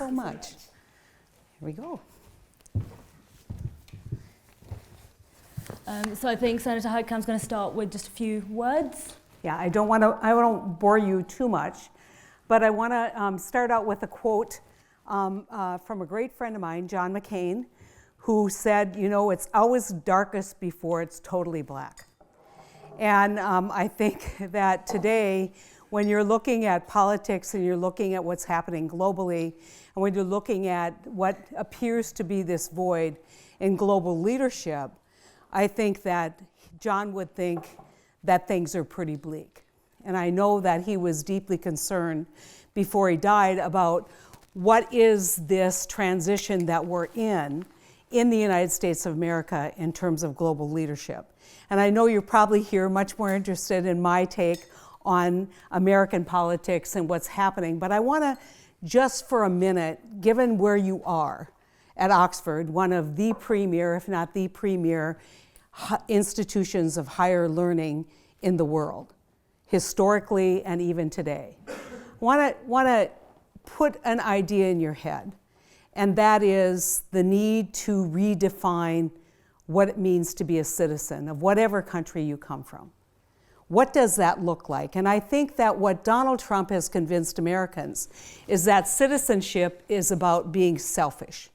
so much. Here we go. So I think Senator Heitkamp's going to start with just a few words. Yeah, I won't bore you too much, but I want to start out with a quote from a great friend of mine, John McCain, who said, you know, it's always darkest before it's totally black. And I think that today, when you're looking at politics and you're looking at what's happening globally, and when you're looking at what appears to be this void in global leadership, I think that John would think that things are pretty bleak. And I know that he was deeply concerned before he died about what is this transition that we're in the United States of America in terms of global leadership. And I know you're probably here much more interested in my take on American politics and what's happening, but I want to just for a minute, given where you are at Oxford, one of the premier, if not the premier, institutions of higher learning in the world, historically and even today. Want to put an idea in your head, and that is the need to redefine what it means to be a citizen of whatever country you come from. What does that look like? And I think that what Donald Trump has convinced Americans is that citizenship is about being selfish.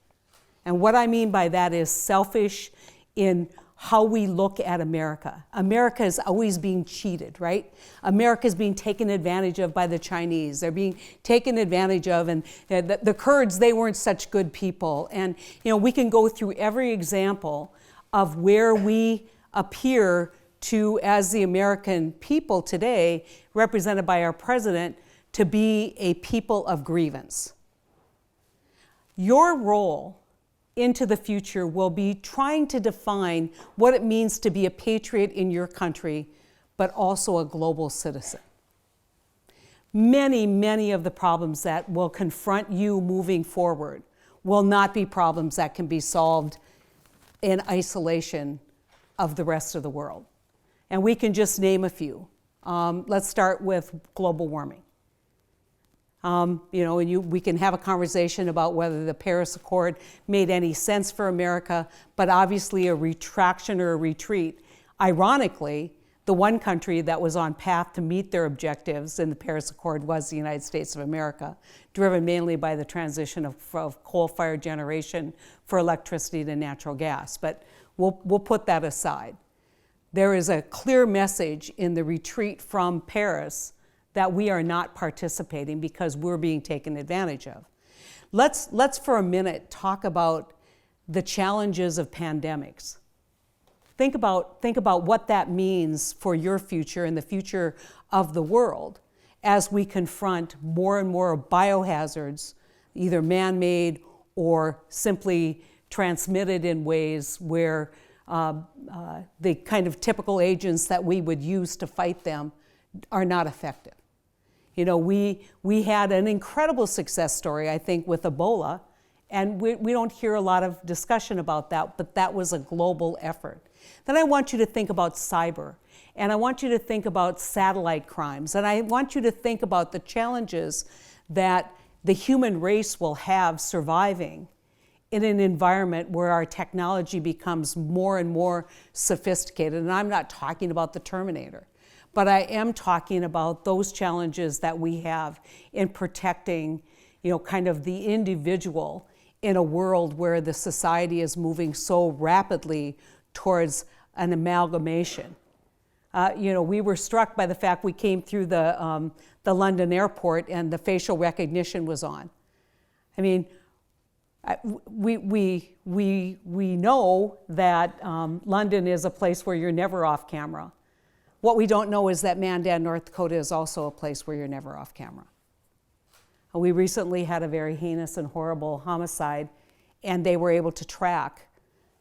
And what I mean by that is selfish in how we look at America. America is always being cheated, right? America is being taken advantage of by the Chinese. They're being taken advantage of, and the Kurds, they weren't such good people. And you know, we can go through every example of where we appear to, as the American people today, represented by our president, to be a people of grievance. Your role into the future will be trying to define what it means to be a patriot in your country, but also a global citizen. Many, many of the problems that will confront you moving forward will not be problems that can be solved in isolation of the rest of the world. And we can just name a few. Let's start with global warming. We can have a conversation about whether the Paris Accord made any sense for America, but obviously a retraction or a retreat. Ironically, the one country that was on path to meet their objectives in the Paris Accord was the United States of America, driven mainly by the transition of coal-fired generation for electricity to natural gas. But we'll put that aside. There is a clear message in the retreat from Paris that we are not participating because we're being taken advantage of. Let's for a minute talk about the challenges of pandemics. Think about what that means for your future and the future of the world as we confront more and more biohazards, either man-made or simply transmitted in ways where the kind of typical agents that we would use to fight them are not effective. You know, we had an incredible success story, I think, with Ebola, and we don't hear a lot of discussion about that, but that was a global effort. Then I want you to think about cyber, and I want you to think about satellite crimes, and I want you to think about the challenges that the human race will have surviving in an environment where our technology becomes more and more sophisticated. And I'm not talking about the Terminator, but I am talking about those challenges that we have in protecting, kind of the individual in a world where the society is moving so rapidly towards an amalgamation. We were struck by the fact we came through the London airport and the facial recognition was on. I mean, we know that London is a place where you're never off camera. What we don't know is that Mandan, North Dakota is also a place where you're never off camera. We recently had a very heinous and horrible homicide, and they were able to track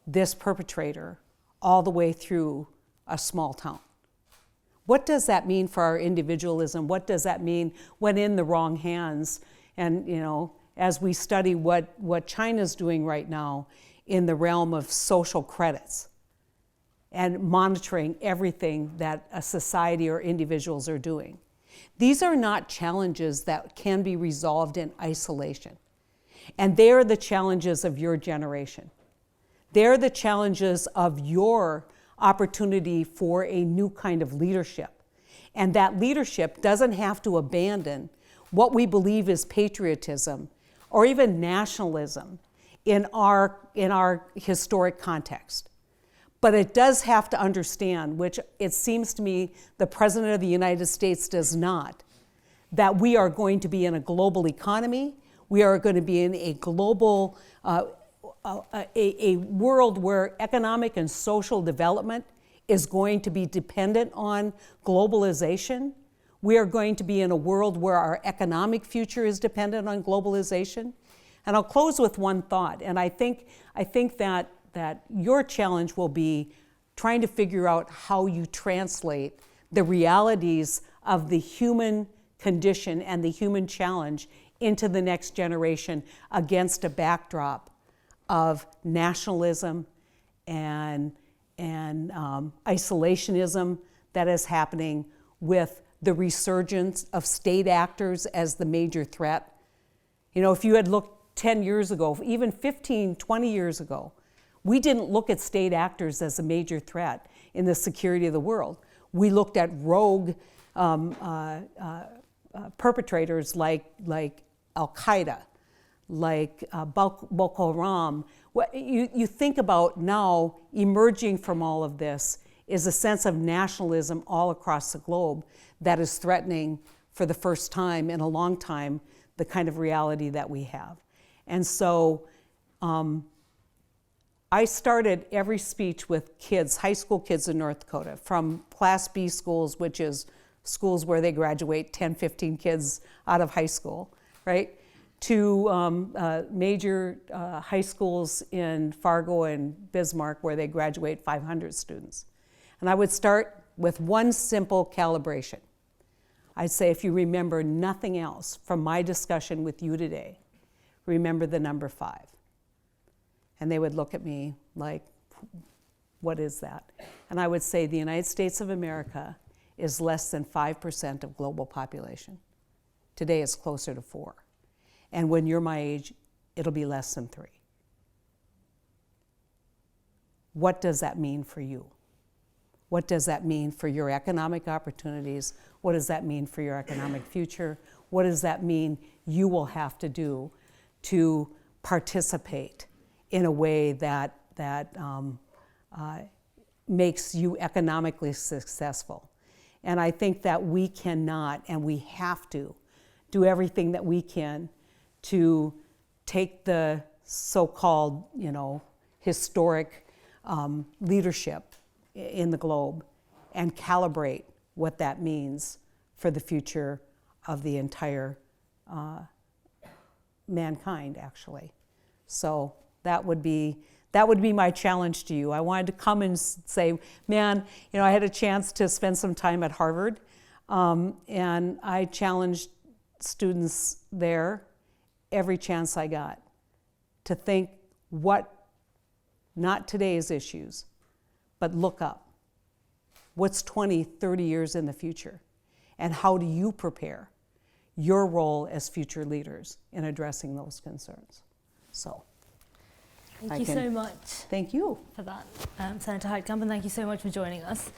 this perpetrator all the way through a small town. What does that mean for our individualism? What does that mean when in the wrong hands? And, as we study what China's doing right now in the realm of social credits and monitoring everything that a society or individuals are doing. These are not challenges that can be resolved in isolation. And they're the challenges of your generation. They're the challenges of your opportunity for a new kind of leadership. And that leadership doesn't have to abandon what we believe is patriotism or even nationalism in our historic context. But it does have to understand, which it seems to me the President of the United States does not, that we are going to be in a global economy. We are going to be in a global, a world where economic and social development is going to be dependent on globalization. We are going to be in a world where our economic future is dependent on globalization. And I'll close with one thought, and I think that your challenge will be trying to figure out how you translate the realities of the human condition and the human challenge into the next generation against a backdrop of nationalism and isolationism that is happening with the resurgence of state actors as the major threat. You know, if you had looked 10 years ago, even 15, 20 years ago, we didn't look at state actors as a major threat in the security of the world. We looked at rogue perpetrators like Al-Qaeda, like Boko Haram. What you think about now emerging from all of this is a sense of nationalism all across the globe that is threatening for the first time in a long time the kind of reality that we have. And so I started every speech with kids, high school kids in North Dakota, from Class B schools, which is schools where they graduate 10, 15 kids out of high school, right? To major high schools in Fargo and Bismarck where they graduate 500 students. And I would start with one simple calibration. I'd say, if you remember nothing else from my discussion with you today, remember the number 5. And they would look at me like, what is that? And I would say, the United States of America is less than 5% of global population. Today it's closer to 4. And when you're my age, it'll be less than 3. What does that mean for you? What does that mean for your economic opportunities? What does that mean for your economic future? What does that mean you will have to do to participate in a way that makes you economically successful? And I think that we cannot, and we have to, do everything that we can to take the so-called, historic leadership in the globe and calibrate what that means for the future of the entire mankind, actually. So that would be my challenge to you. I wanted to come and say, man, I had a chance to spend some time at Harvard, and I challenged students there every chance I got to think not today's issues, but look up. What's 20, 30 years in the future? And how do you prepare your role as future leaders in addressing those concerns? So, Thank you so much. Thank you for that, Senator Heitkamp, and thank you so much for joining us.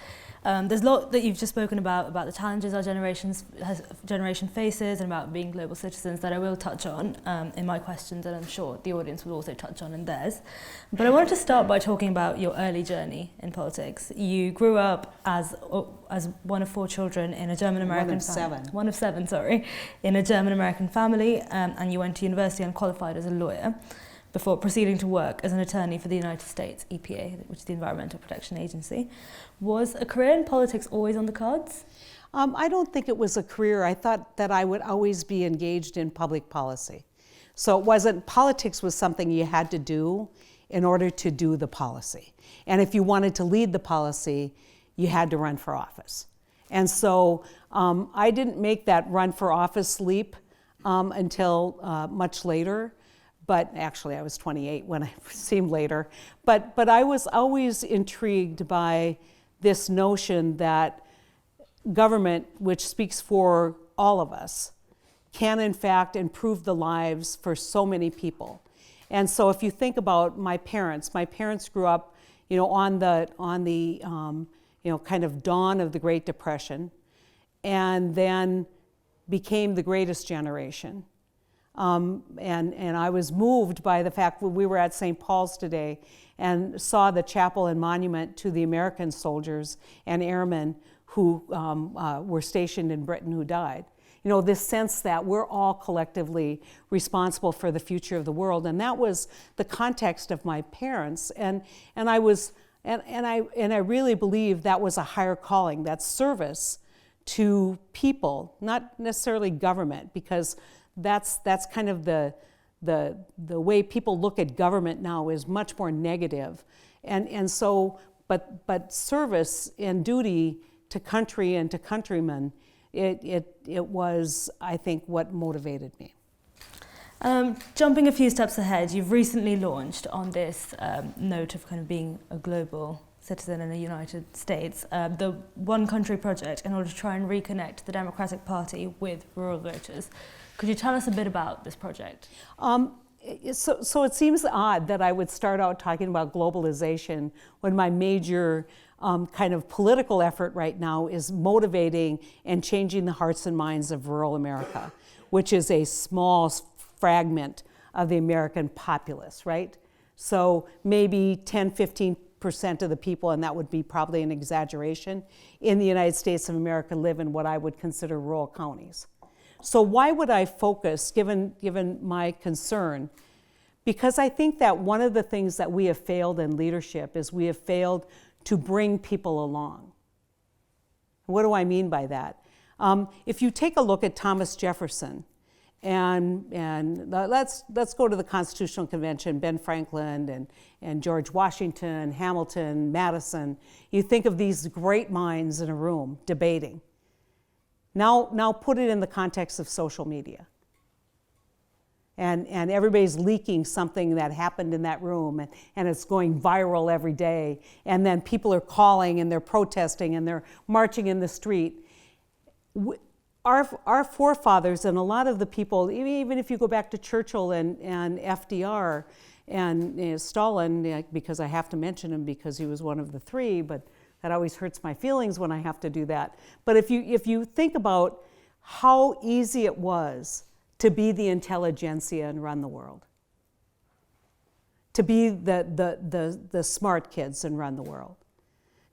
There's a lot that you've just spoken about the challenges our generation faces and about being global citizens that I will touch on in my questions, and I'm sure the audience will also touch on in theirs. But I wanted to start by talking about your early journey in politics. You grew up as one of 4 children in a German-American family. One of 7, sorry. In a German-American family, and you went to university and qualified as a lawyer before proceeding to work as an attorney for the United States EPA, which is the Environmental Protection Agency. Was a career in politics always on the cards? I don't think it was a career. I thought that I would always be engaged in public policy. So politics was something you had to do in order to do the policy. And if you wanted to lead the policy, you had to run for office. And so I didn't make that run for office leap until much later. But actually, I was 28 when I seemed later. But I was always intrigued by this notion that government, which speaks for all of us, can in fact improve the lives for so many people. And so if you think about my parents grew up, on the kind of dawn of the Great Depression, and then became the greatest generation. And I was moved by the fact that we were at St. Paul's today and saw the chapel and monument to the American soldiers and airmen who were stationed in Britain who died. This sense that we're all collectively responsible for the future of the world, and that was the context of my parents. And I really believe that was a higher calling, that service to people, not necessarily government, because that's kind of the way people look at government now is much more negative. And so, but service and duty to country and to countrymen, it was, I think, what motivated me. Jumping a few steps ahead, you've recently launched on this note of kind of being a global citizen in the United States, the One Country Project, in order to try and reconnect the Democratic Party with rural voters. Could you tell us a bit about this project? So it seems odd that I would start out talking about globalization when my major kind of political effort right now is motivating and changing the hearts and minds of rural America, which is a small fragment of the American populace, right? So maybe 10-15% of the people, and that would be probably an exaggeration, in the United States of America live in what I would consider rural counties. So why would I focus, given my concern? Because I think that one of the things that we have failed in leadership is we have failed to bring people along. What do I mean by that? If you take a look at Thomas Jefferson, and let's go to the Constitutional Convention, Ben Franklin and George Washington, Hamilton, Madison. You think of these great minds in a room debating. Now put it in the context of social media. And everybody's leaking something that happened in that room, and it's going viral every day. And then people are calling and they're protesting and they're marching in the street. Our forefathers and a lot of the people, even if you go back to Churchill and FDR and Stalin, because I have to mention him because he was one of the three, but that always hurts my feelings when I have to do that. But if you think about how easy it was to be the intelligentsia and run the world, to be the smart kids and run the world,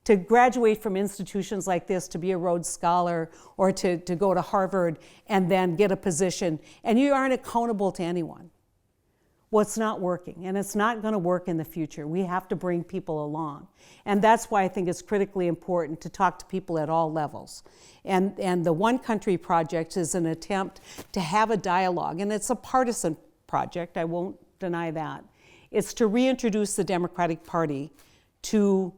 to graduate from institutions like this, to be a Rhodes Scholar, or to go to Harvard and then get a position, and you aren't accountable to anyone. Well, it's not working, and it's not going to work in the future. We have to bring people along. And that's why I think it's critically important to talk to people at all levels. And the One Country Project is an attempt to have a dialogue, and it's a partisan project, I won't deny that. It's to reintroduce the Democratic Party to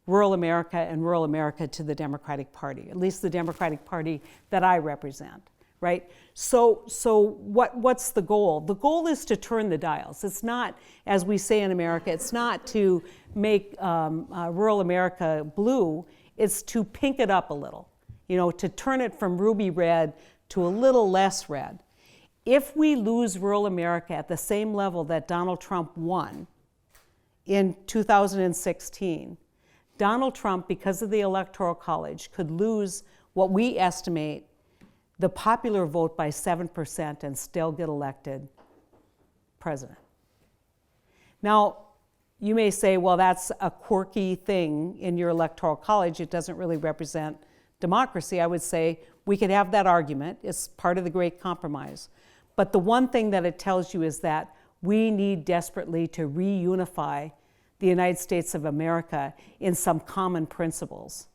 rural America and rural America to the Democratic Party, at least the Democratic Party that I represent. Right? So what's the goal? The goal is to turn the dials. It's not, as we say in America, it's not to make rural America blue. It's to pink it up a little, to turn it from ruby red to a little less red. If we lose rural America at the same level that Donald Trump won in 2016, Donald Trump, because of the Electoral College, could lose what we estimate the popular vote by 7% and still get elected president. Now, you may say, well, that's a quirky thing in your Electoral College. It doesn't really represent democracy. I would say we could have that argument. It's part of the great compromise. But the one thing that it tells you is that we need desperately to reunify the United States of America in some common principles.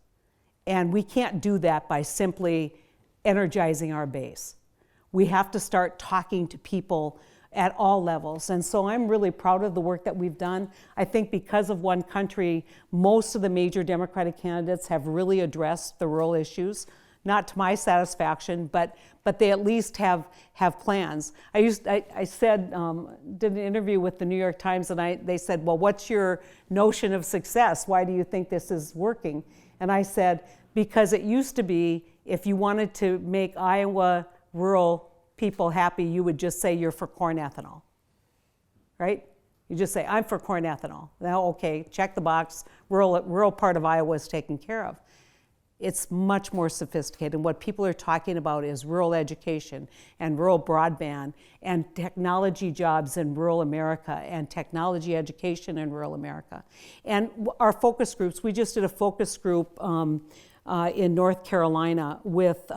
And we can't do that by simply energizing our base. We have to start talking to people at all levels. And so I'm really proud of the work that we've done. I think because of One Country, most of the major Democratic candidates have really addressed the rural issues, not to my satisfaction, but they at least have plans. I said, did an interview with the New York Times, and they said, well, what's your notion of success? Why do you think this is working? And I said, because it used to be, if you wanted to make Iowa rural people happy, you would just say you're for corn ethanol, right? You just say, I'm for corn ethanol. Now, okay, check the box, rural part of Iowa is taken care of. It's much more sophisticated. And what people are talking about is rural education and rural broadband and technology jobs in rural America and technology education in rural America. And our focus groups, we just did a focus group in North Carolina with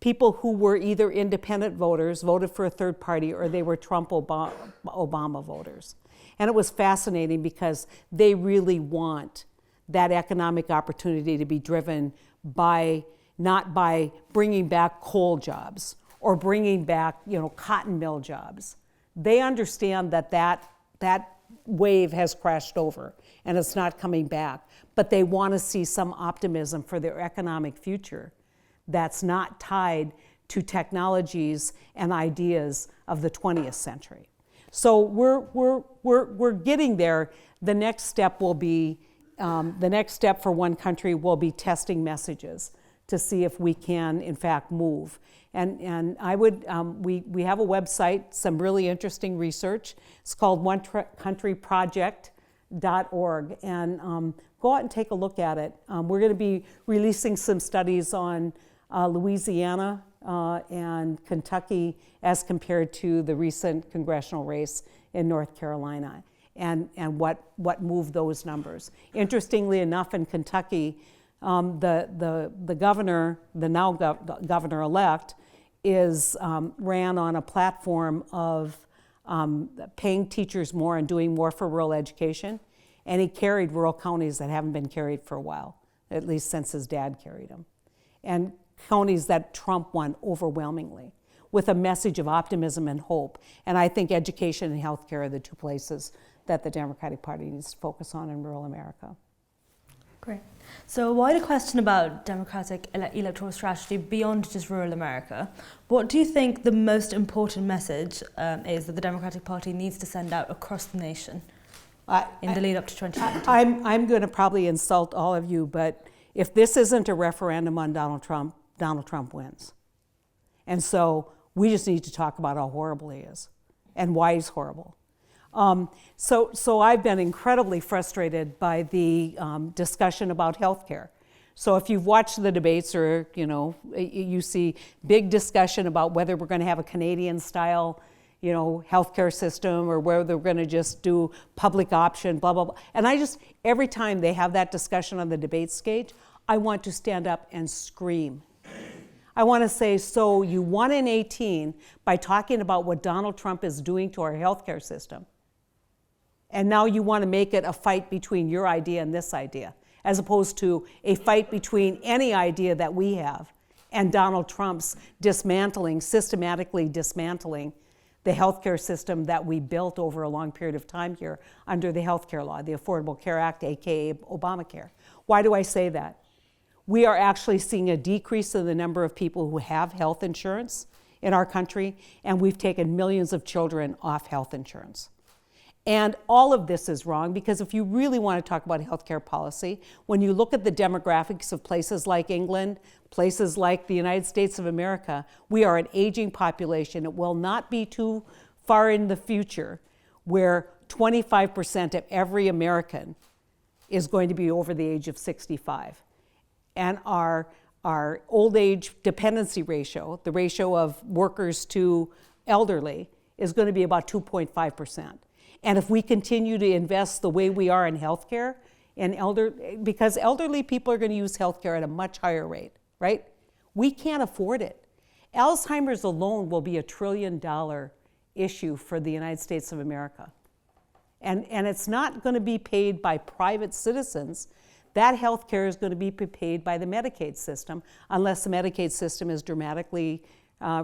people who were either independent voters, voted for a third party, or they were Trump-Obama voters. And it was fascinating because they really want that economic opportunity to be driven by, not by bringing back coal jobs or bringing back, cotton mill jobs. They understand that wave has crashed over and it's not coming back, but they want to see some optimism for their economic future that's not tied to technologies and ideas of the 20th century. So we're getting there. The next step will be, the next step for one country will be testing messages to see if we can, in fact, move. And I would, we have a website, some really interesting research. It's called onecountryproject.org, and go out and take a look at it. We're going to be releasing some studies on Louisiana and Kentucky as compared to the recent congressional race in North Carolina, and what moved those numbers. Interestingly enough, in Kentucky, the governor, the now governor-elect, ran on a platform of paying teachers more and doing more for rural education, and he carried rural counties that haven't been carried for a while, at least since his dad carried them, and counties that Trump won overwhelmingly, with a message of optimism and hope. And I think education and healthcare are the two places that the Democratic Party needs to focus on in rural America. Great. So a wider question about Democratic electoral strategy beyond just rural America. What do you think the most important message is that the Democratic Party needs to send out across the nation in the lead up to 2020? I'm going to probably insult all of you, but if this isn't a referendum on Donald Trump wins. And so we just need to talk about how horrible he is and why he's horrible. So I've been incredibly frustrated by the discussion about health care. So if you've watched the debates, or you see big discussion about whether we're going to have a Canadian-style healthcare system, or whether we're going to just do public option, blah, blah, blah. And every time they have that discussion on the debate stage, I want to stand up and scream. I want to say, so you won in 2018 by talking about what Donald Trump is doing to our healthcare system. And now you want to make it a fight between your idea and this idea, as opposed to a fight between any idea that we have and Donald Trump's systematically dismantling the healthcare system that we built over a long period of time here under the healthcare law, the Affordable Care Act, aka Obamacare. Why do I say that? We are actually seeing a decrease in the number of people who have health insurance in our country, and we've taken millions of children off health insurance. And all of this is wrong, because if you really want to talk about healthcare policy, when you look at the demographics of places like England, places like the United States of America, we are an aging population. It will not be too far in the future where 25% of every American is going to be over the age of 65. And our old age dependency ratio, the ratio of workers to elderly, is going to be about 2.5%. And if we continue to invest the way we are in healthcare, because elderly people are going to use healthcare at a much higher rate, right? We can't afford it. Alzheimer's alone will be $1 trillion issue for the United States of America. And it's not going to be paid by private citizens. That health care is going to be paid by the Medicaid system, unless the Medicaid system is dramatically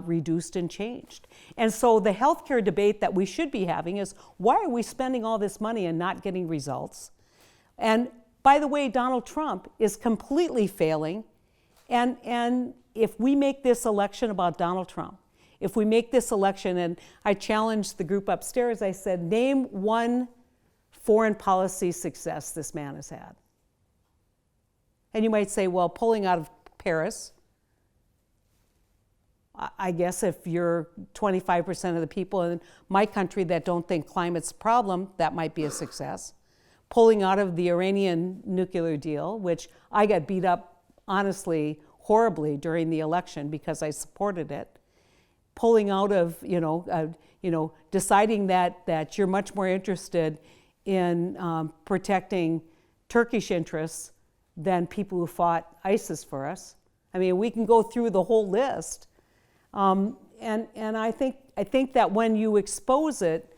reduced and changed. And so the health care debate that we should be having is, why are we spending all this money and not getting results? And by the way, Donald Trump is completely failing. And if we make this election about Donald Trump, if we make this election, and I challenged the group upstairs, I said, name one foreign policy success this man has had. And you might say, well, pulling out of Paris. I guess if you're 25% of the people in my country that don't think climate's a problem, that might be a success. Pulling out of the Iranian nuclear deal, which I got beat up, honestly, horribly during the election because I supported it. Pulling out of, deciding that you're much more interested in protecting Turkish interests than people who fought ISIS for us. I mean, we can go through the whole list. And I think that when you expose it,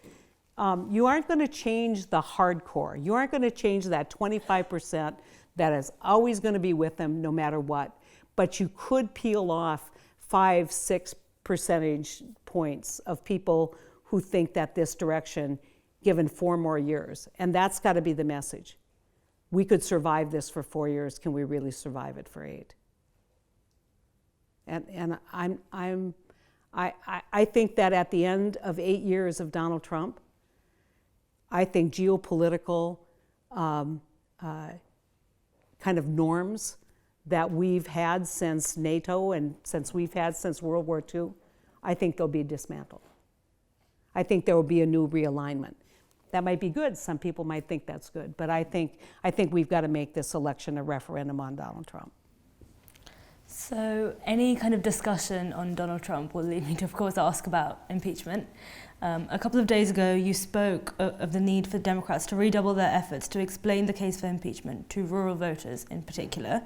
you aren't going to change the hardcore. You aren't going to change that 25% that is always going to be with them no matter what. But you could peel off 5-6 percentage points of people who think that this direction, given 4 more years. And that's got to be the message. We could survive this for 4 years. Can we really survive it for 8? And I think that at the end of 8 years of Donald Trump, I think geopolitical kind of norms that we've had since NATO and since World War II, I think they'll be dismantled. I think there will be a new realignment. That might be good. Some people might think that's good, but I think we've got to make this election a referendum on Donald Trump. So any kind of discussion on Donald Trump will lead me to, of course, ask about impeachment. A couple of days ago, you spoke of the need for Democrats to redouble their efforts to explain the case for impeachment to rural voters in particular.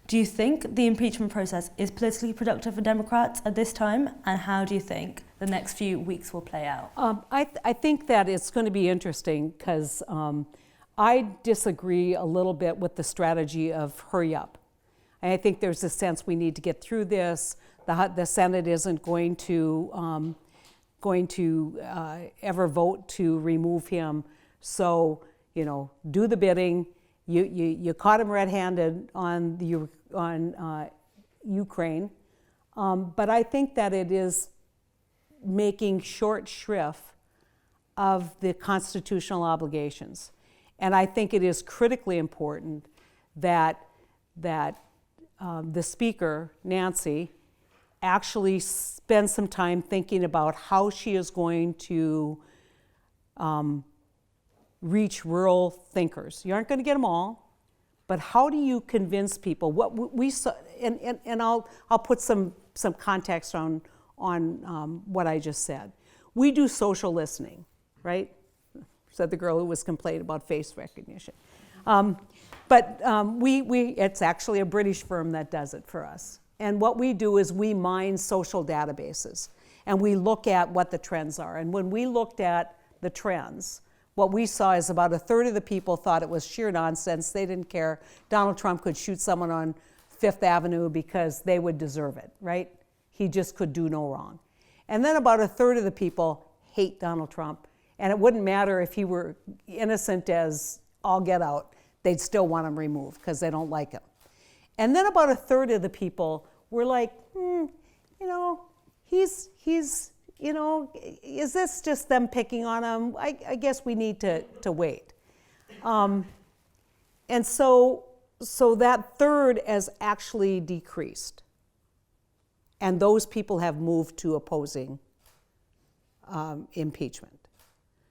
Do you think the impeachment process is politically productive for Democrats at this time? And how do you think the next few weeks will play out? I think that it's going to be interesting because I disagree a little bit with the strategy of hurry up. And I think there's a sense we need to get through this. The Senate isn't going to ever vote to remove him. So, do the bidding. You caught him red-handed on Ukraine, but I think that it is making short shrift of the constitutional obligations, and I think it is critically important that the Speaker, Nancy, actually spend some time thinking about how she is going to reach rural thinkers. You aren't going to get them all, but how do you convince people? What we saw, and I'll put some context on what I just said. We do social listening, right? Said the girl who was complaining about face recognition. But it's actually a British firm that does it for us. And what we do is we mine social databases, and we look at what the trends are. And when we looked at the trends, what we saw is about 1/3 of the people thought it was sheer nonsense. They didn't care. Donald Trump could shoot someone on Fifth Avenue because they would deserve it, right? He just could do no wrong. And then about 1/3 of the people hate Donald Trump. And it wouldn't matter if he were innocent as all get out. They'd still want him removed because they don't like him. And then about 1/3 of the people were like, he's is this just them picking on him? I guess we need to wait. And so that third has actually decreased. And those people have moved to opposing impeachment.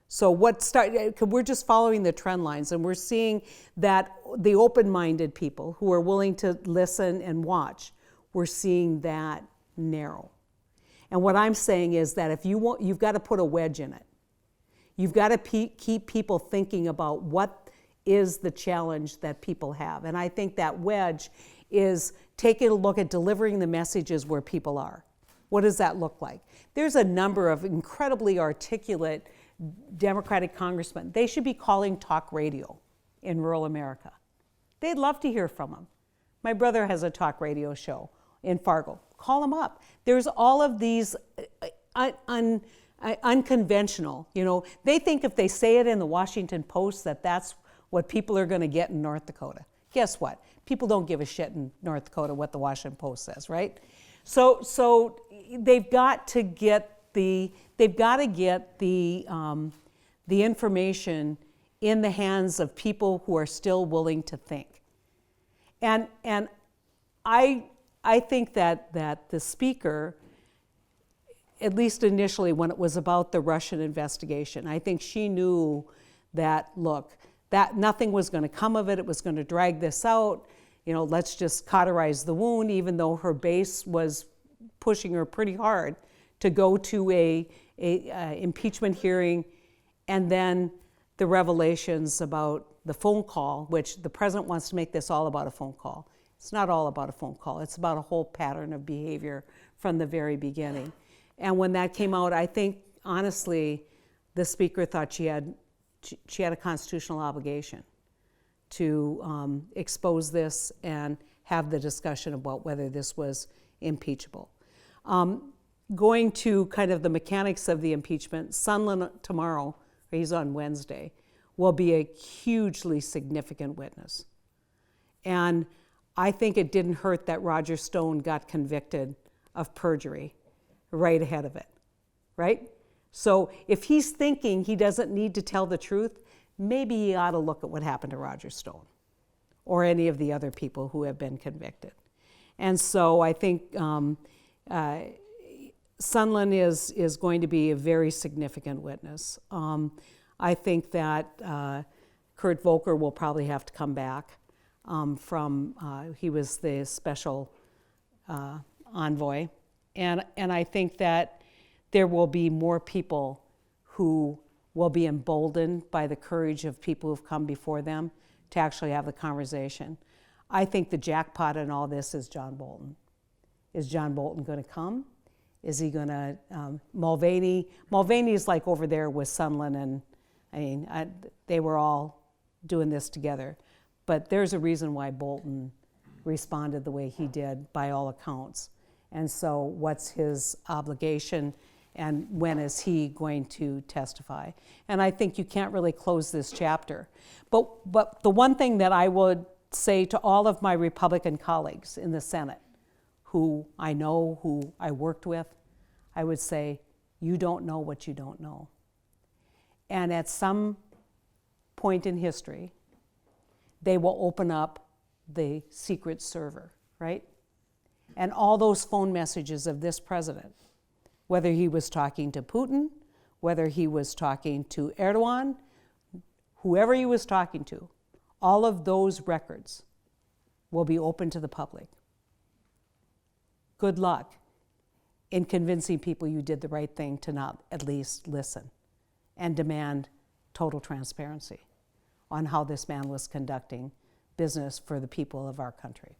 So we're just following the trend lines, and we're seeing that the open-minded people who are willing to listen and watch, we're seeing that narrow. And what I'm saying is that if you've got to put a wedge in it. You've got to keep people thinking about what is the challenge that people have. And I think that wedge is taking a look at delivering the messages where people are. What does that look like? There's a number of incredibly articulate Democratic congressmen. They should be calling talk radio in rural America. They'd love to hear from them. My brother has a talk radio show in Fargo. Call them up. There's all of these unconventional, they think if they say it in the Washington Post that that's what people are going to get in North Dakota. Guess what? People don't give a shit in North Dakota what the Washington Post says, right? So they've got to get the information in the hands of people who are still willing to think. And I think that the Speaker at least initially when it was about the Russian investigation. I think she knew that, look, that nothing was going to come of it. It was going to drag this out. Let's just cauterize the wound, even though her base was pushing her pretty hard to go to a impeachment hearing, and then the revelations about the phone call, which the president wants to make this all about a phone call. It's not all about a phone call. It's about a whole pattern of behavior from the very beginning. And when that came out, I think, honestly, the speaker thought she had a constitutional obligation to expose this and have the discussion about whether this was impeachable. Going to kind of the mechanics of the impeachment, Sondland tomorrow, or he's on Wednesday, will be a hugely significant witness. And I think it didn't hurt that Roger Stone got convicted of perjury right ahead of it, right? So if he's thinking he doesn't need to tell the truth, maybe he ought to look at what happened to Roger Stone or any of the other people who have been convicted. And so I think Sondland is going to be a very significant witness. I think that Kurt Volker will probably have to come back he was the special envoy. And I think that there will be more people who will be emboldened by the courage of people who've come before them to actually have the conversation. I think the jackpot in all this is John Bolton. Is John Bolton going to come? Is he going to, Mulvaney? Mulvaney is like over there with Sondland, and they were all doing this together. But there's a reason why Bolton responded the way he did by all accounts. And so what's his obligation, and when is he going to testify? And I think you can't really close this chapter. But the one thing that I would say to all of my Republican colleagues in the Senate, who I know, who I worked with, I would say, you don't know what you don't know. And at some point in history, they will open up the secret server, right? And all those phone messages of this president, whether he was talking to Putin, whether he was talking to Erdogan, whoever he was talking to, all of those records will be open to the public. Good luck in convincing people you did the right thing to not at least listen and demand total transparency on how this man was conducting business for the people of our country.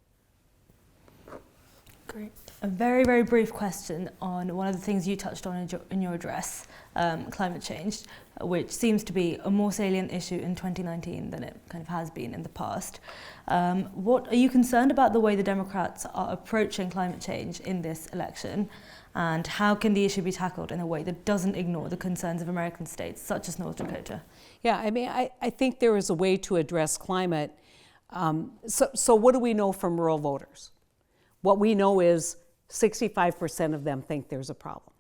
Great. A very, very brief question on one of the things you touched on in your address, climate change, which seems to be a more salient issue in 2019 than it kind of has been in the past. What are you concerned about the way the Democrats are approaching climate change in this election? And how can the issue be tackled in a way that doesn't ignore the concerns of American states, such as North Dakota? Yeah, I think there is a way to address climate. So what do we know from rural voters? What we know is 65% of them think there's a problem.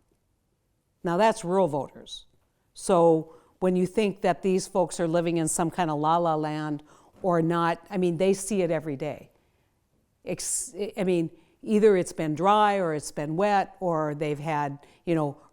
Now that's rural voters. So when you think that these folks are living in some kind of la-la land or not, they see it every day. Either it's been dry or it's been wet or they've had,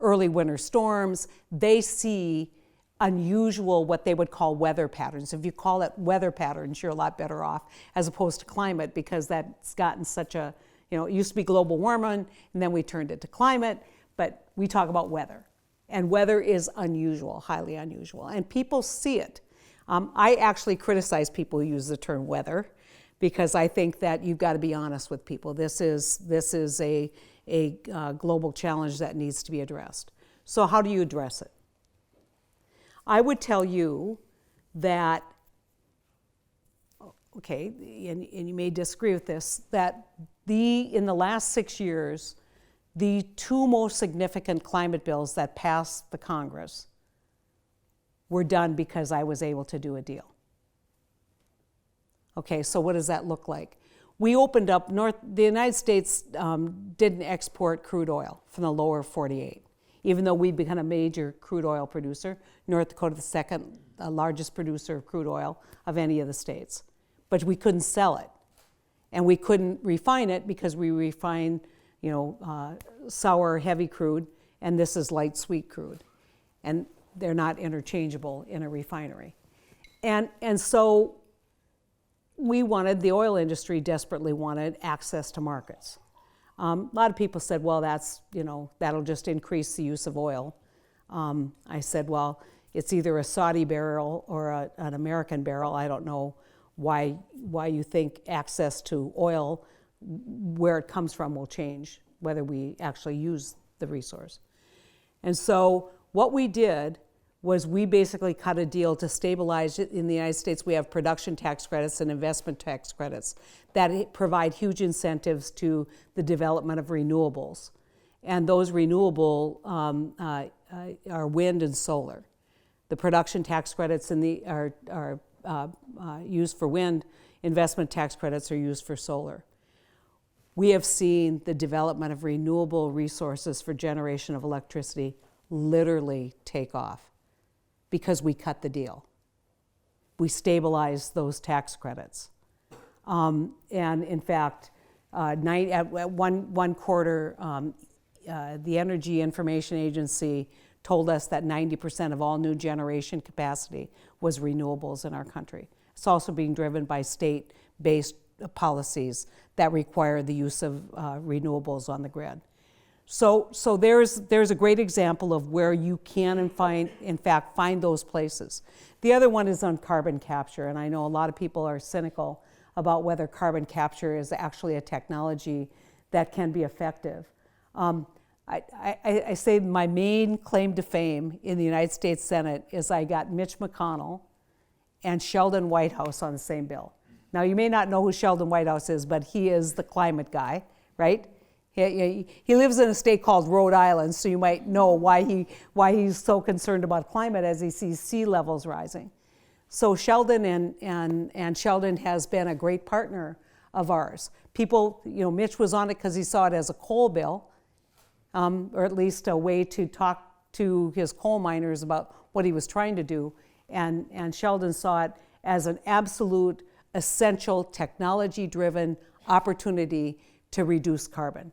early winter storms. They see unusual, what they would call weather patterns. If you call it weather patterns, you're a lot better off as opposed to climate, because that's gotten such a, it used to be global warming and then we turned it to climate, but we talk about weather. And weather is unusual, highly unusual, and people see it. I actually criticize people who use the term weather, because I think that you've got to be honest with people. This is a global challenge that needs to be addressed. So how do you address it? I would tell you that, okay, and you may disagree with this, that in the last 6 years, the two most significant climate bills that passed the Congress were done because I was able to do a deal. Okay, so what does that look like? We opened up, the United States didn't export crude oil from the lower 48. Even though we've become a major crude oil producer, North Dakota the second largest producer of crude oil of any of the states. But we couldn't sell it. And we couldn't refine it because we refine, sour, heavy crude, and this is light sweet crude. And they're not interchangeable in a refinery. And so the oil industry desperately wanted access to markets. A lot of people said, well, that'll just increase the use of oil. I said, well, it's either a Saudi barrel or an American barrel. I don't know why you think access to oil, where it comes from, will change, whether we actually use the resource. And so what we did was we basically cut a deal to stabilize it. In the United States, we have production tax credits and investment tax credits that provide huge incentives to the development of renewables. And those renewable are wind and solar. The production tax credits are used for wind. Investment tax credits are used for solar. We have seen the development of renewable resources for generation of electricity literally take off because we cut the deal. We stabilized those tax credits. And in fact, at one quarter, the Energy Information Agency told us that 90% of all new generation capacity was renewables in our country. It's also being driven by state-based policies that require the use of renewables on the grid. So there's a great example of where you can find those places. The other one is on carbon capture, and I know a lot of people are cynical about whether carbon capture is actually a technology that can be effective. I say my main claim to fame in the United States Senate is I got Mitch McConnell and Sheldon Whitehouse on the same bill. Now, you may not know who Sheldon Whitehouse is, but he is the climate guy, right? He lives in a state called Rhode Island, so you might know why he's so concerned about climate as he sees sea levels rising. So Sheldon and Sheldon has been a great partner of ours. People, Mitch was on it because he saw it as a coal bill, or at least a way to talk to his coal miners about what he was trying to do. And Sheldon saw it as an absolute essential technology-driven opportunity to reduce carbon.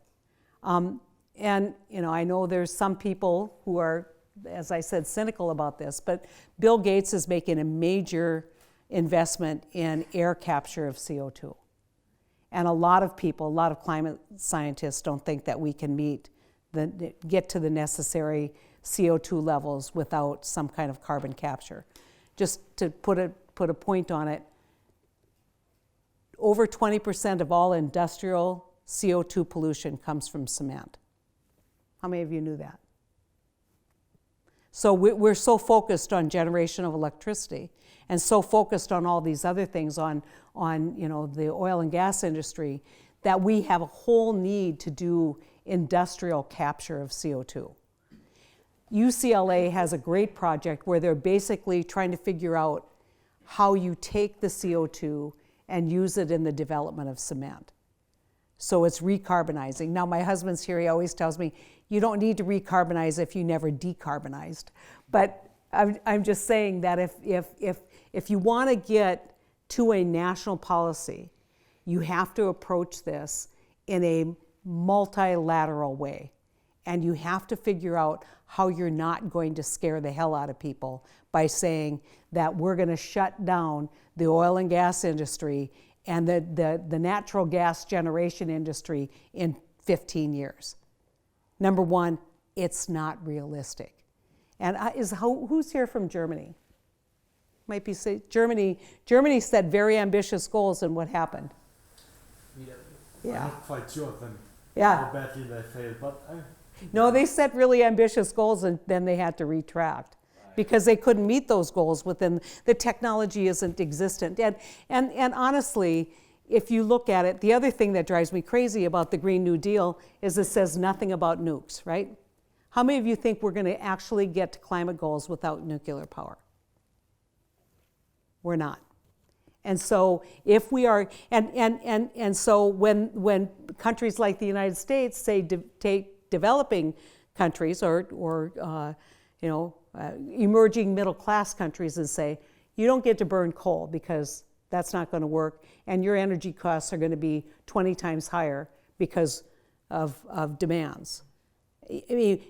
And I know there's some people who are, as I said, cynical about this, but Bill Gates is making a major investment in air capture of CO2. And a lot of climate scientists don't think that we can get to the necessary CO2 levels without some kind of carbon capture. Just to put a point on it, over 20% of all industrial CO2 pollution comes from cement. How many of you knew that? So we're so focused on generation of electricity and so focused on all these other things on the oil and gas industry that we have a whole need to do industrial capture of CO2. UCLA has a great project where they're basically trying to figure out how you take the CO2 and use it in the development of cement. So it's recarbonizing. Now, my husband's here, he always tells me, you don't need to recarbonize if you never decarbonized. But I'm just saying that if you want to get to a national policy, you have to approach this in a multilateral way. And you have to figure out how you're not going to scare the hell out of people by saying that we're going to shut down the oil and gas industry and the natural gas generation industry in 15 years. Number one, it's not realistic. And who's here from Germany? Might be say Germany set very ambitious goals, and what happened? Yeah. I'm not quite sure of them. Yeah. How badly they failed, but no, they set really ambitious goals and then they had to retract because they couldn't meet those goals within the technology isn't existent. And honestly, if you look at it, the other thing that drives me crazy about the Green New Deal is it says nothing about nukes, right? How many of you think we're going to actually get to climate goals without nuclear power? We're not. And so if we are, and so when countries like the United States say take developing countries or emerging middle class countries and say, you don't get to burn coal because that's not going to work, and your energy costs are going to be 20 times higher because of demands. I mean,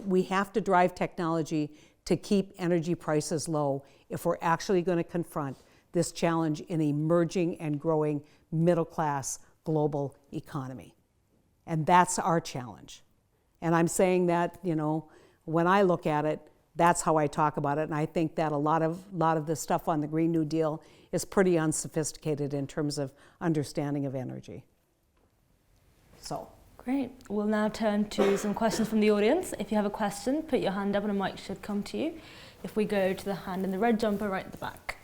we have to drive technology to keep energy prices low if we're actually going to confront this challenge in an emerging and growing middle-class global economy. And that's our challenge. And I'm saying that, when I look at it, that's how I talk about it. And I think that a lot of the stuff on the Green New Deal is pretty unsophisticated in terms of understanding of energy. So. Great. We'll now turn to some questions from the audience. If you have a question, put your hand up and a mic should come to you. If we go to the hand in the red jumper right at the back.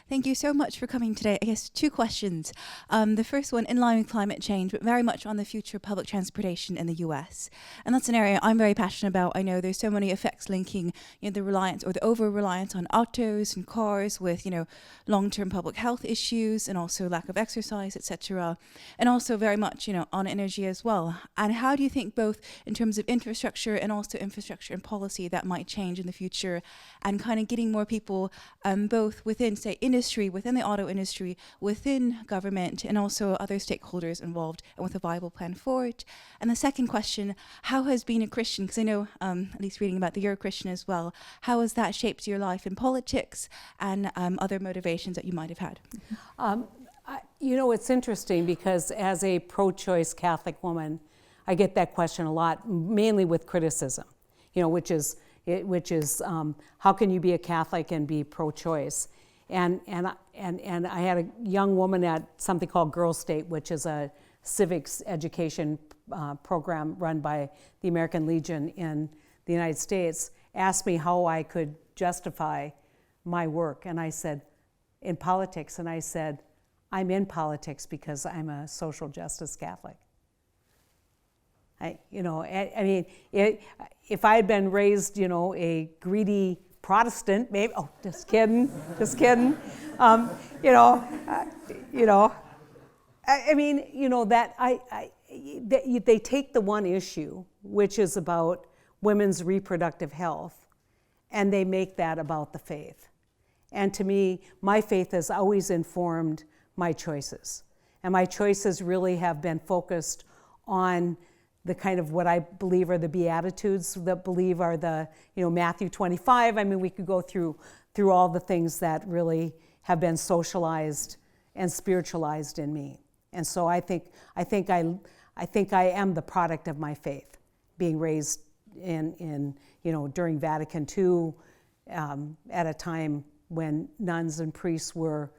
Thank you so much for coming today. I guess 2 questions. The first one, in line with climate change, but very much on the future of public transportation in the US. And that's an area I'm very passionate about. I know there's so many effects linking the reliance or the over-reliance on autos and cars with long-term public health issues and also lack of exercise, etc. And also very much on energy as well. And how do you think both in terms of infrastructure and also infrastructure and policy that might change in the future, and kind of getting more people both within, say, within the auto industry, within government, and also other stakeholders involved, and with a viable plan for it? And the second question, how has being a Christian, because I know, at least reading about that you're a Christian as well, how has that shaped your life in politics and other motivations that you might have had? It's interesting because as a pro-choice Catholic woman, I get that question a lot, mainly with criticism, which is how can you be a Catholic and be pro-choice? And I had a young woman at something called Girl State, which is a civics education program run by the American Legion in the United States, asked me how I could justify my work. And I said, in politics, and I said, I'm in politics because I'm a social justice Catholic. If I had been raised, a greedy Protestant, maybe. Oh, just kidding. They take the one issue, which is about women's reproductive health, and they make that about the faith. And to me, my faith has always informed my choices, and my choices really have been focused on the kind of what I believe are the Beatitudes, that believe are the, Matthew 25. We could go through all the things that really have been socialized and spiritualized in me. And so I think I am the product of my faith, being raised in during Vatican II, at a time when nuns and priests were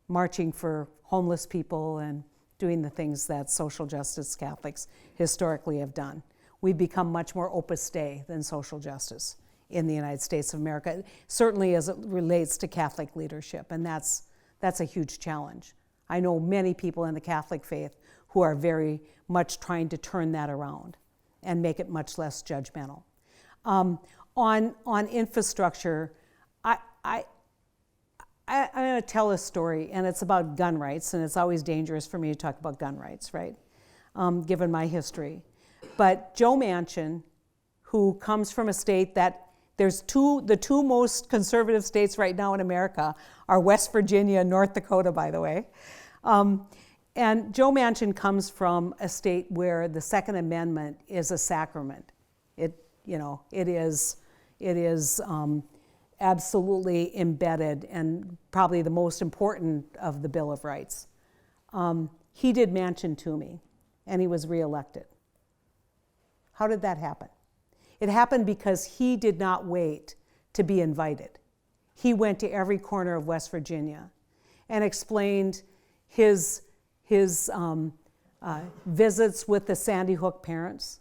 marching for homeless people and doing the things that social justice Catholics historically have done. We've become much more Opus Dei than social justice in the United States of America, certainly as it relates to Catholic leadership, and that's a huge challenge. I know many people in the Catholic faith who are very much trying to turn that around and make it much less judgmental. On infrastructure, I'm going to tell a story, and it's about gun rights, and it's always dangerous for me to talk about gun rights, right, given my history. But Joe Manchin, who comes from a state that the two most conservative states right now in America are West Virginia and North Dakota, by the way. And Joe Manchin comes from a state where the Second Amendment is a sacrament. It is absolutely embedded and probably the most important of the Bill of Rights. He did Manchin to me, and he was reelected. How did that happen? It happened because he did not wait to be invited. He went to every corner of West Virginia and explained his visits with the Sandy Hook parents,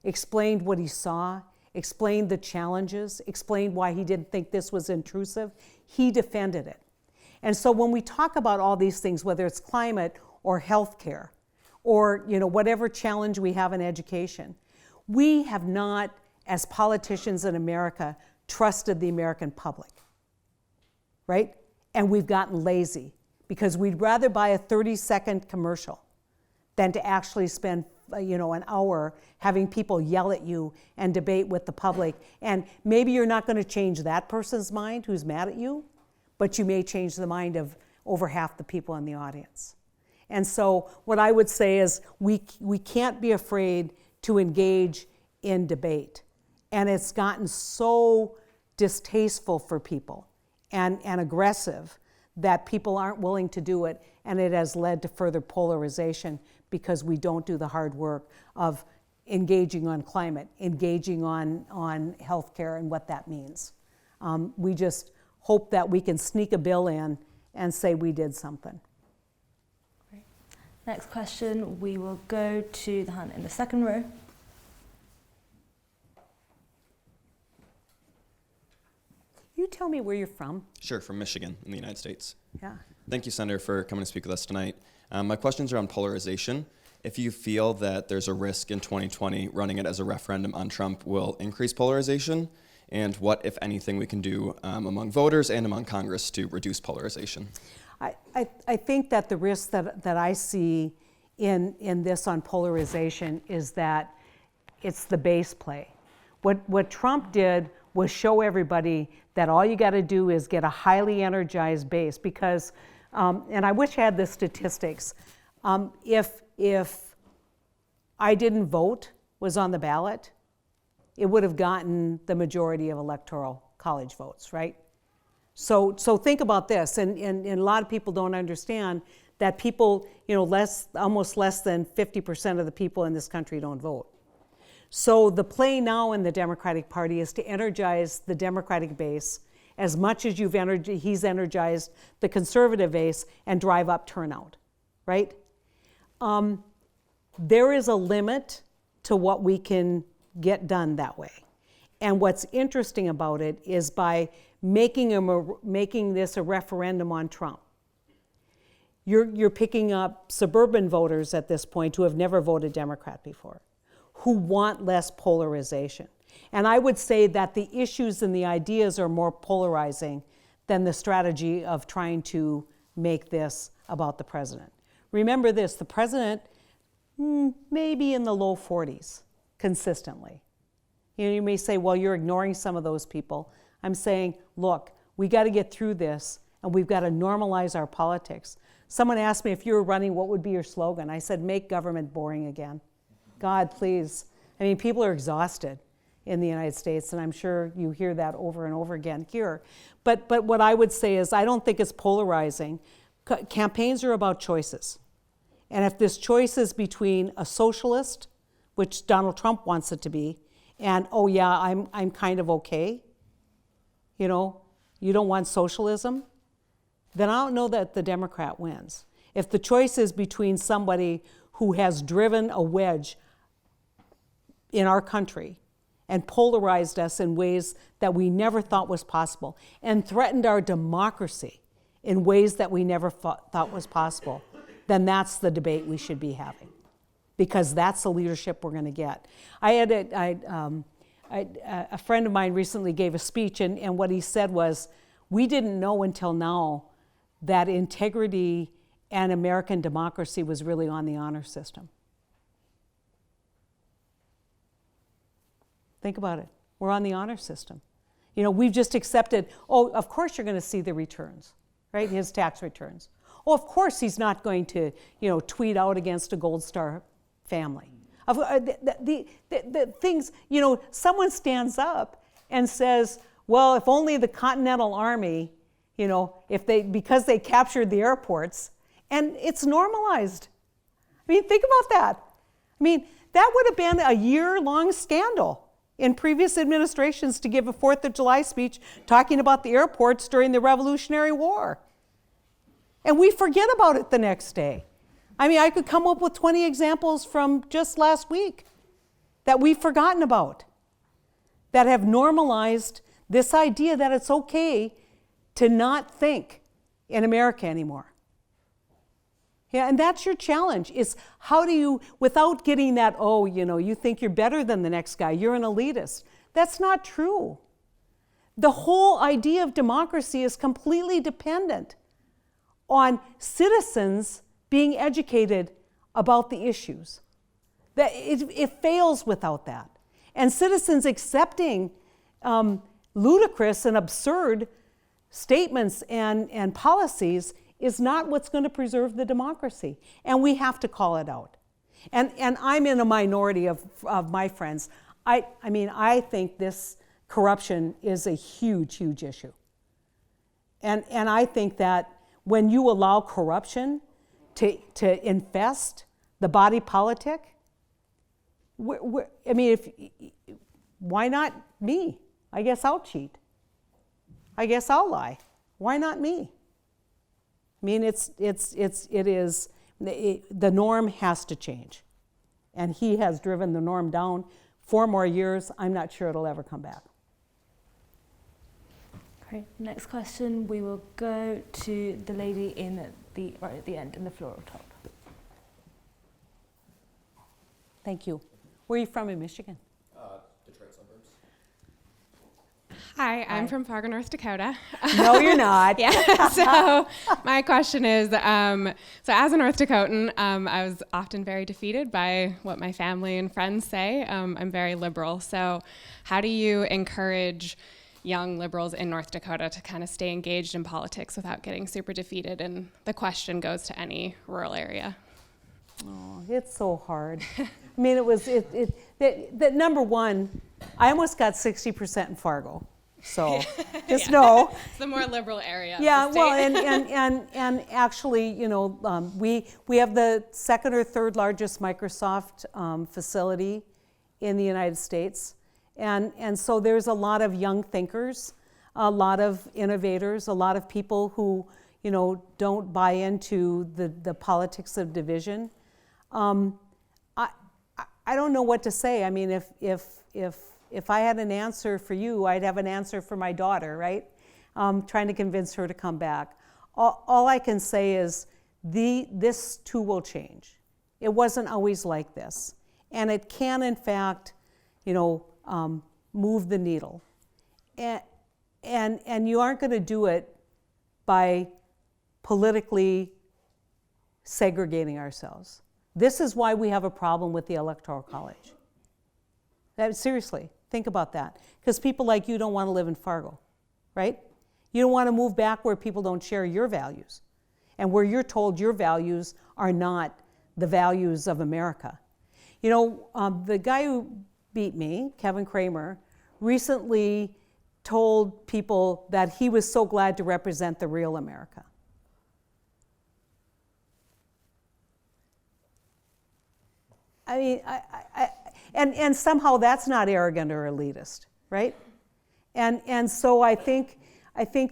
explained what he saw, explained the challenges, explained why he didn't think this was intrusive. He defended it. And so when we talk about all these things, whether it's climate or healthcare or whatever challenge we have in education, we have not, as politicians in America, trusted the American public, right? And we've gotten lazy because we'd rather buy a 30-second commercial than to actually spend an hour having people yell at you and debate with the public. And maybe you're not going to change that person's mind who's mad at you, but you may change the mind of over half the people in the audience. And so what I would say is we can't be afraid to engage in debate. And it's gotten so distasteful for people and aggressive that people aren't willing to do it, and it has led to further polarization because we don't do the hard work of engaging on climate, engaging on healthcare and what that means. We just hope that we can sneak a bill in and say we did something. Great. Next question, we will go to the hand in the second row. You tell me where you're from. Sure, from Michigan in the United States. Yeah. Thank you, Senator, for coming to speak with us tonight. My questions are on polarization. If you feel that there's a risk in 2020 running it as a referendum on Trump will increase polarization, and what, if anything, we can do among voters and among Congress to reduce polarization. I think that the risk that I see in this on polarization is that it's the base play. What Trump did was show everybody that all you got to do is get a highly energized base because, and I wish I had the statistics, if I didn't vote was on the ballot, it would have gotten the majority of electoral college votes, right? So think about this, and a lot of people don't understand that people, almost less than 50% of the people in this country don't vote. So the play now in the Democratic Party is to energize the Democratic base as much as he's energized the conservative base and drive up turnout, right? There is a limit to what we can get done that way. And what's interesting about it is by making this a referendum on Trump, you're picking up suburban voters at this point who have never voted Democrat before, who want less polarization. And I would say that the issues and the ideas are more polarizing than the strategy of trying to make this about the president. Remember this, the president may be in the low 40s consistently. You may say, well, you're ignoring some of those people. I'm saying, look, we got to get through this and we've got to normalize our politics. Someone asked me if you were running, what would be your slogan? I said, make government boring again. God, please. I mean, people are exhausted in the United States, and I'm sure you hear that over and over again here. But what I would say is I don't think it's polarizing. Campaigns are about choices. And if this choice is between a socialist, which Donald Trump wants it to be, and, oh yeah, I'm kind of okay, you don't want socialism, then I don't know that the Democrat wins. If the choice is between somebody who has driven a wedge in our country and polarized us in ways that we never thought was possible and threatened our democracy in ways that we never thought was possible, then that's the debate we should be having, because that's the leadership we're going to get. I had a friend of mine recently gave a speech, and what he said was, we didn't know until now that integrity and American democracy was really on the honor system. Think about it. We're on the honor system. We've just accepted, oh, of course you're going to see the returns, right? His tax returns. Oh, of course he's not going to, tweet out against a Gold Star family. The things, someone stands up and says, well, if only the Continental Army, because they captured the airports, and it's normalized. I mean, think about that. I mean, that would have been a year-long scandal in previous administrations to give a 4th of July speech talking about the airports during the Revolutionary War. And we forget about it the next day. I mean, I could come up with 20 examples from just last week that we've forgotten about, that have normalized this idea that it's okay to not think in America anymore. Yeah, and that's your challenge, is how do you, without getting that, oh, you think you're better than the next guy, you're an elitist. That's not true. The whole idea of democracy is completely dependent on citizens being educated about the issues. That it fails without that. And citizens accepting ludicrous and absurd statements and policies is not what's going to preserve the democracy. And we have to call it out. And I'm in a minority of my friends. I mean, I think this corruption is a huge, huge issue. And I think that when you allow corruption to infest the body politic, I mean, why not me? I guess I'll cheat. I guess I'll lie. Why not me? I mean, the norm has to change. And he has driven the norm down 4 more years. I'm not sure it'll ever come back. Great. Next question, we will go to the lady right at the end, in the floral top. Thank you. Where are you from in Michigan? Detroit suburbs. Hi, I'm from Fargo, North Dakota. No, you're not. Yeah. So my question is, so as a North Dakotan, I was often very defeated by what my family and friends say. I'm very liberal. So how do you encourage young liberals in North Dakota to kind of stay engaged in politics without getting super defeated? And the question goes to any rural area. Oh, it's so hard. I mean, that number one, I almost got 60% in Fargo. So just know. It's the more liberal area. Yeah, well, and actually, you know, we have the 2nd or 3rd largest Microsoft facility in the United States. And so there's a lot of young thinkers, a lot of innovators, a lot of people who, you know, don't buy into the politics of division. I don't know what to say. I mean, if I had an answer for you, I'd have an answer for my daughter, right? Trying to convince her to come back. All I can say is this too will change. It wasn't always like this. And it can, in fact, you know, move the needle. And you aren't going to do it by politically segregating ourselves. This is why we have a problem with the Electoral College. Seriously, think about that. Because people like you don't want to live in Fargo, right? You don't want to move back where people don't share your values and where you're told your values are not the values of America. You know, the guy who beat me, Kevin Kramer, recently told people that he was so glad to represent the real America. I mean, and somehow that's not arrogant or elitist, right? And so I think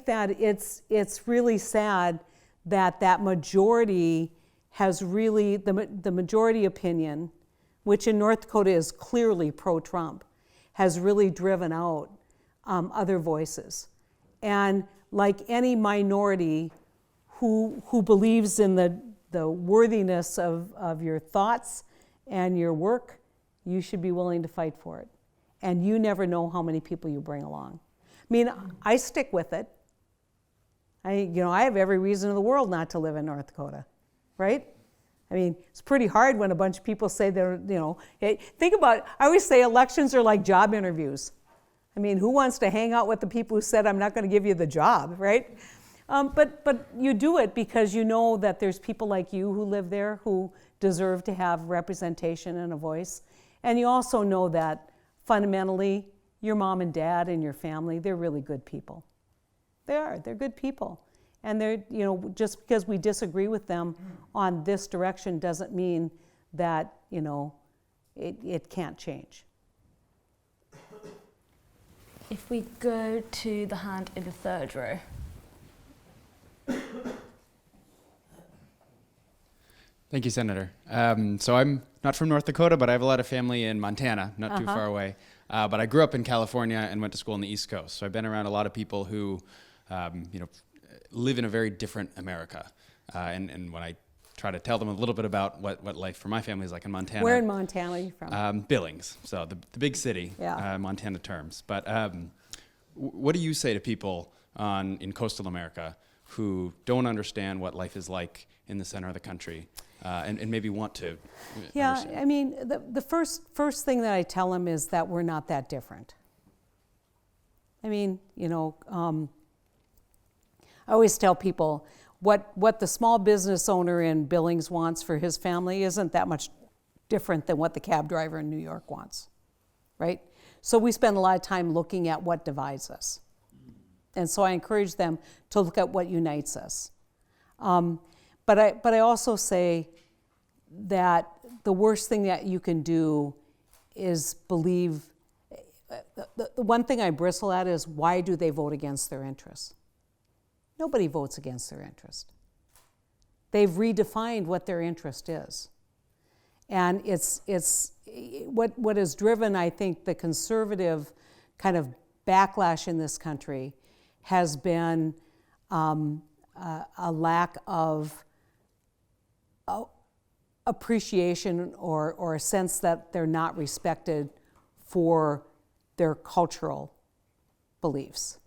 that it's really sad that majority has really the majority opinion, which in North Dakota is clearly pro-Trump, has really driven out other voices. And like any minority who believes in the worthiness of your thoughts and your work, you should be willing to fight for it. And you never know how many people you bring along. I mean, I stick with it. I have every reason in the world not to live in North Dakota, right? I mean, it's pretty hard when a bunch of people say they're, you know, think about it. I always say elections are like job interviews. I mean, who wants to hang out with the people who said, I'm not going to give you the job, right? But you do it because you know that there's people like you who live there who deserve to have representation and a voice. And you also know that fundamentally, your mom and dad and your family, they're really good people. They're good people. And they're, you know, just because we disagree with them on this direction doesn't mean that, you know, it can't change. If we go to the hand in the 3rd row. Thank you, Senator. So I'm not from North Dakota, but I have a lot of family in Montana, not too far away. But I grew up in California and went to school on the East Coast. So I've been around a lot of people who, you know, live in a very different America. And when I try to tell them a little bit about what life for my family is like in Montana. Where in Montana are you from? Billings, so the big city, Montana terms. But what do you say to people in coastal America who don't understand what life is like in the center of the country and maybe want to understand? I mean, the first thing that I tell them is that we're not that different. I mean, you know, I always tell people what the small business owner in Billings wants for his family isn't that much different than what the cab driver in New York wants, right? So we spend a lot of time looking at what divides us. And so I encourage them to look at what unites us. But I also say that the worst thing that you can do is believe. The one thing I bristle at is, why do they vote against their interests? Nobody votes against their interest. They've redefined what their interest is. And it's what has driven, I think, the conservative kind of backlash in this country has been a lack of appreciation or a sense that they're not respected for their cultural beliefs.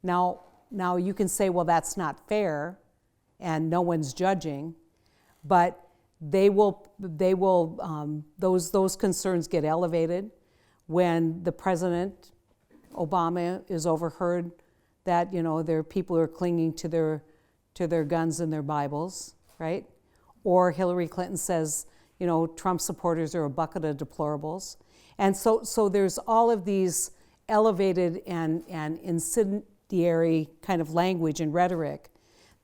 Now you can say, well, that's not fair, and no one's judging, but those concerns get elevated when the President Obama is overheard that there are people who are clinging to their guns and their Bibles, right? Or Hillary Clinton says, Trump supporters are a bucket of deplorables. And so there's all of these elevated and incendiary kind of language and rhetoric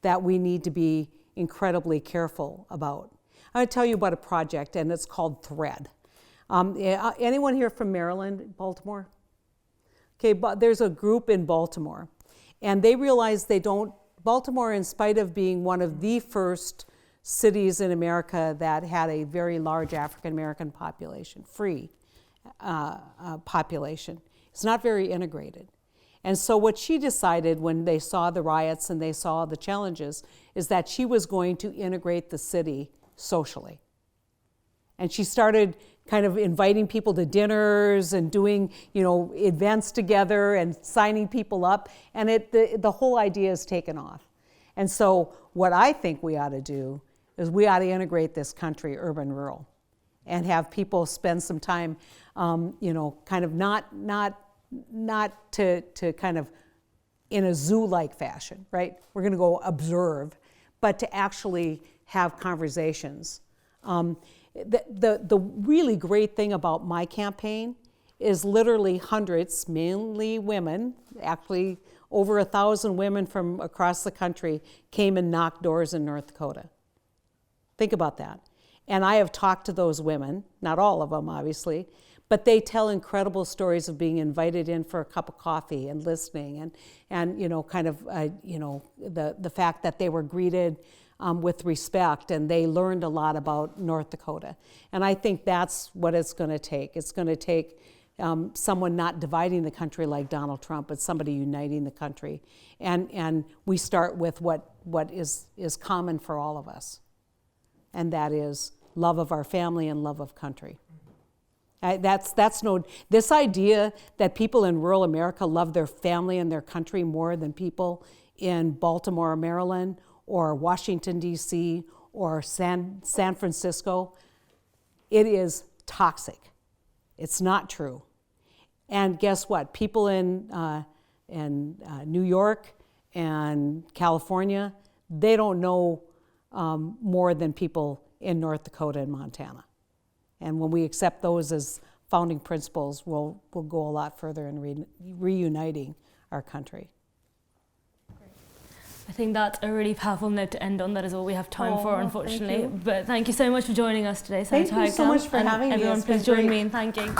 that we need to be incredibly careful about. I'm going to tell you about a project, and it's called Thread. Anyone here from Maryland, Baltimore? Okay, but there's a group in Baltimore, and they realize Baltimore, in spite of being one of the first cities in America that had a very large African American population, free population, it's not very integrated. And so what she decided when they saw the riots and they saw the challenges is that she was going to integrate the city socially. And she started kind of inviting people to dinners and doing, events together and signing people up. And the whole idea is taken off. And so what I think we ought to do is we ought to integrate this country urban-rural and have people spend some time, kind of not to kind of in a zoo-like fashion, right? We're going to go observe, but to actually have conversations. The really great thing about my campaign is literally hundreds, mainly women, actually over 1,000 women from across the country came and knocked doors in North Dakota. Think about that. And I have talked to those women, not all of them obviously, but they tell incredible stories of being invited in for a cup of coffee and listening and the fact that they were greeted with respect, and they learned a lot about North Dakota. And I think that's what it's going to take. It's going to take someone not dividing the country like Donald Trump, but somebody uniting the country. And we start with what is common for all of us, and that is love of our family and love of country. This idea that people in rural America love their family and their country more than people in Baltimore, Maryland, or Washington, D.C., or San Francisco, it is toxic. It's not true. And guess what? People in New York and California, they don't know more than people in North Dakota and Montana. And when we accept those as founding principles, we'll go a lot further in reuniting our country. I think that's a really powerful note to end on. That is all we have time for, unfortunately. But thank you so much for joining us today. Thank you so much for having me. Everyone, please join me in thanking.